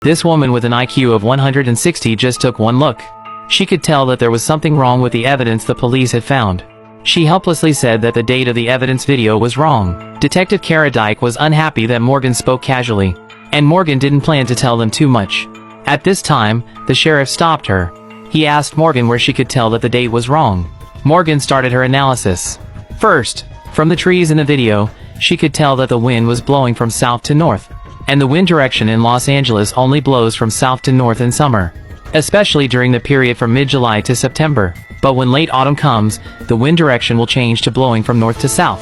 This woman with an IQ of 160 just took one look. She could tell that there was something wrong with the evidence the police had found. She helplessly said that the date of the evidence video was wrong. Detective Kara Dyke was unhappy that Morgan spoke casually, and Morgan didn't plan to tell them too much. At this time, the sheriff stopped her. He asked Morgan where she could tell that the date was wrong. Morgan started her analysis. First, from the trees in the video, she could tell that the wind was blowing from south to north, and the wind direction in Los Angeles only blows from south to north in summer, especially during the period from mid-July to September. But when late autumn comes, the wind direction will change to blowing from north to south.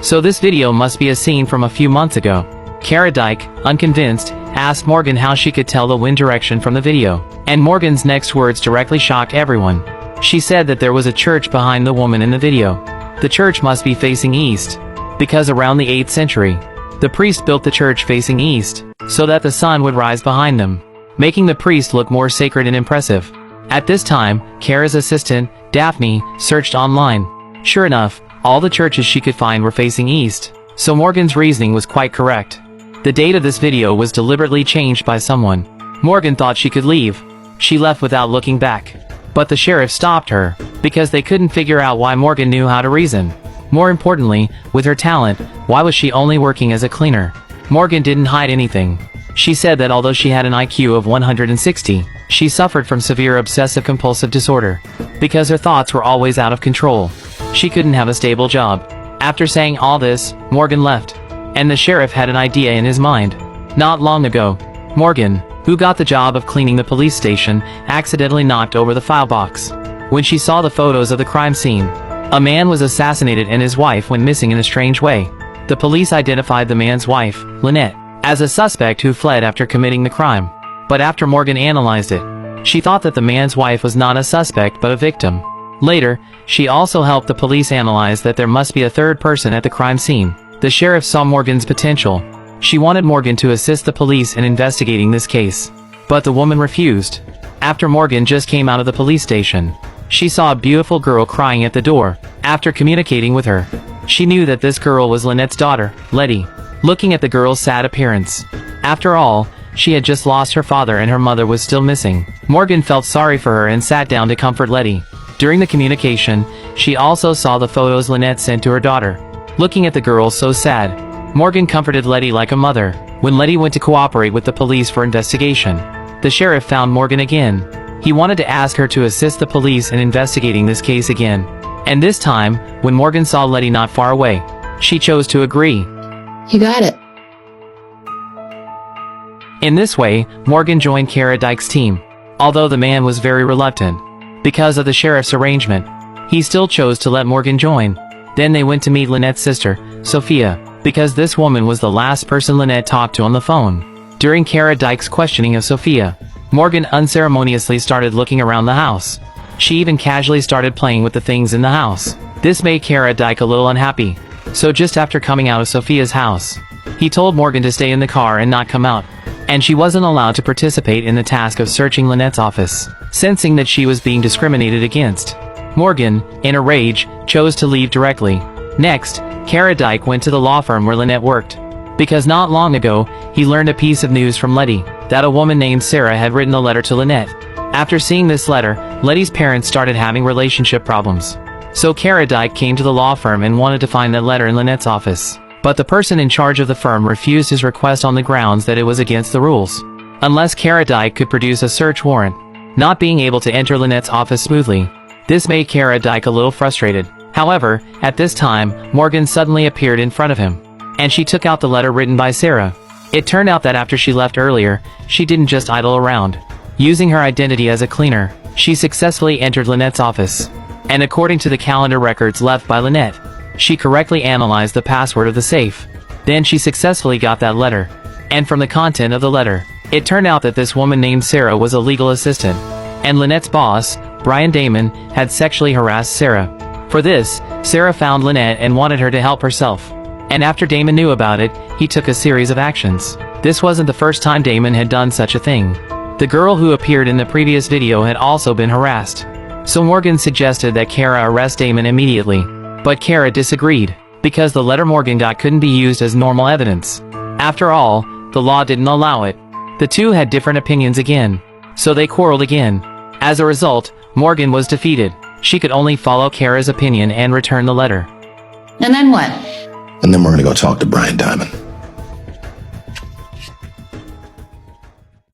So this video must be a scene from a few months ago. Kara Dyke, unconvinced, asked Morgan how she could tell the wind direction from the video, and Morgan's next words directly shocked everyone. She said that there was a church behind the woman in the video. The church must be facing east, because around the 8th century, the priest built the church facing east, so that the sun would rise behind them, making the priest look more sacred and impressive. At this time, Kara's assistant, Daphne, searched online. Sure enough, all the churches she could find were facing east, so Morgan's reasoning was quite correct. The date of this video was deliberately changed by someone. Morgan thought she could leave. She left without looking back. But the sheriff stopped her, because they couldn't figure out why Morgan knew how to reason. More importantly, with her talent, why was she only working as a cleaner? Morgan didn't hide anything. She said that although she had an IQ of 160, she suffered from severe obsessive-compulsive disorder, because her thoughts were always out of control. She couldn't have a stable job. After saying all this, Morgan left, and the sheriff had an idea in his mind. Not long ago, Morgan, who got the job of cleaning the police station, accidentally knocked over the file box. When she saw the photos of the crime scene, a man was assassinated and his wife went missing in a strange way. The police identified the man's wife, Lynette, as a suspect who fled after committing the crime. But after Morgan analyzed it, she thought that the man's wife was not a suspect but a victim. Later, she also helped the police analyze that there must be a third person at the crime scene. The sheriff saw Morgan's potential. She wanted Morgan to assist the police in investigating this case. But the woman refused. After Morgan just came out of the police station, she saw a beautiful girl crying at the door. After communicating with her, she knew that this girl was Lynette's daughter, Letty. Looking at the girl's sad appearance, after all, she had just lost her father and her mother was still missing. Morgan felt sorry for her and sat down to comfort Letty. During the communication, she also saw the photos Lynette sent to her daughter. Looking at the girl so sad, Morgan comforted Letty like a mother. When Letty went to cooperate with the police for investigation, the sheriff found Morgan again. He wanted to ask her to assist the police in investigating this case again. And this time, when Morgan saw Letty not far away, she chose to agree. You got it. In this way, Morgan joined Kara Dyke's team. Although the man was very reluctant, because of the sheriff's arrangement, he still chose to let Morgan join. Then they went to meet Lynette's sister, Sophia, because this woman was the last person Lynette talked to on the phone. During Kara Dyke's questioning of Sophia, Morgan unceremoniously started looking around the house. She even casually started playing with the things in the house. This made Kara Dyke a little unhappy. So just after coming out of Sophia's house, he told Morgan to stay in the car and not come out, and she wasn't allowed to participate in the task of searching Lynette's office. Sensing that she was being discriminated against, Morgan, in a rage, chose to leave directly. Next, Kara Dyke went to the law firm where Lynette worked, because not long ago, he learned a piece of news from Letty, that a woman named Sarah had written a letter to Lynette. After seeing this letter, Letty's parents started having relationship problems. So Kara Dyke came to the law firm and wanted to find that letter in Lynette's office. But the person in charge of the firm refused his request on the grounds that it was against the rules, unless Kara Dyke could produce a search warrant. Not being able to enter Lynette's office smoothly, this made Kara Dyke a little frustrated. However, at this time, Morgan suddenly appeared in front of him, and she took out the letter written by Sarah. It turned out that after she left earlier, she didn't just idle around. Using her identity as a cleaner, she successfully entered Lynette's office. And according to the calendar records left by Lynette, she correctly analyzed the password of the safe. Then she successfully got that letter. And from the content of the letter, it turned out that this woman named Sarah was a legal assistant, and Lynette's boss, Brian Damon, had sexually harassed Sarah. For this, Sarah found Lynette and wanted her to help herself. And after Damon knew about it, he took a series of actions. This wasn't the first time Damon had done such a thing. The girl who appeared in the previous video had also been harassed. So Morgan suggested that Kara arrest Damon immediately. But Kara disagreed, because the letter Morgan got couldn't be used as normal evidence. After all, the law didn't allow it. The two had different opinions again, so they quarreled again. As a result, Morgan was defeated. She could only follow Kara's opinion and return the letter. And then what? And then we're gonna go talk to Brian Diamond.